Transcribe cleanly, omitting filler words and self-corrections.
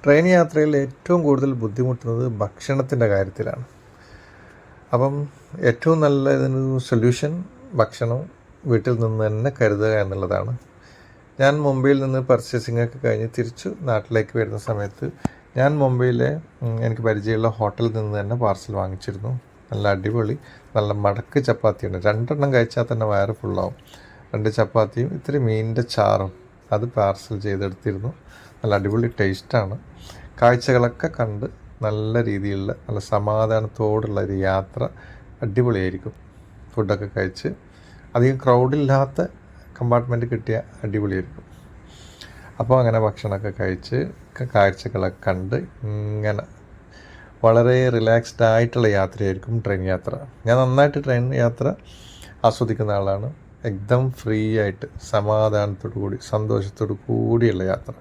Train യാത്രയിൽ ഏറ്റവും കൂടുതൽ ബുദ്ധിമുട്ടുന്നത് ഭക്ഷണത്തിൻ്റെ കാര്യത്തിലാണ്. അപ്പം ഏറ്റവും നല്ല ഇതിനൊരു സൊല്യൂഷൻ ഭക്ഷണം വീട്ടിൽ നിന്ന് തന്നെ കരുതുക എന്നുള്ളതാണ്. ഞാൻ മുംബൈയിൽ നിന്ന് പർച്ചേസിംഗ് ഒക്കെ കഴിഞ്ഞ് തിരിച്ചു നാട്ടിലേക്ക് വരുന്ന സമയത്ത് ഞാൻ മുംബൈയിലെ എനിക്ക് പരിചയമുള്ള ഹോട്ടലിൽ നിന്ന് തന്നെ പാർസൽ വാങ്ങിച്ചിരുന്നു. നല്ല അടിപൊളി നല്ല മടക്ക് ചപ്പാത്തിയുണ്ട്. 2 കഴിച്ചാൽ തന്നെ വയറ് ഫുള്ളാവും. 2 ചപ്പാത്തിയും ഇത്തിരി മീനിൻ്റെ ചാറും അത് പാർസൽ ചെയ്തെടുത്തിരുന്നു. നല്ല അടിപൊളി ടേസ്റ്റാണ്. കാഴ്ചകളൊക്കെ കണ്ട് നല്ല രീതിയിലുള്ള നല്ല സമാധാനത്തോടുള്ള ഒരു യാത്ര അടിപൊളിയായിരിക്കും. ഫുഡൊക്കെ കഴിച്ച് അധികം ക്രൗഡില്ലാത്ത കമ്പാർട്ട്മെൻറ്റ് കിട്ടിയ അടിപൊളിയായിരിക്കും. അപ്പോൾ അങ്ങനെ ഭക്ഷണമൊക്കെ കഴിച്ച് കാഴ്ചകളൊക്കെ കണ്ട് ഇങ്ങനെ വളരെ റിലാക്സ്ഡ് ആയിട്ടുള്ള യാത്രയായിരിക്കും ട്രെയിൻ യാത്ര. ഞാൻ നന്നായിട്ട് ട്രെയിൻ യാത്ര ആസ്വദിക്കുന്ന ആളാണ്. ഫ്രീ ആയിട്ട് സമാധാനത്തോടു കൂടി സന്തോഷത്തോടു കൂടിയുള്ള യാത്ര.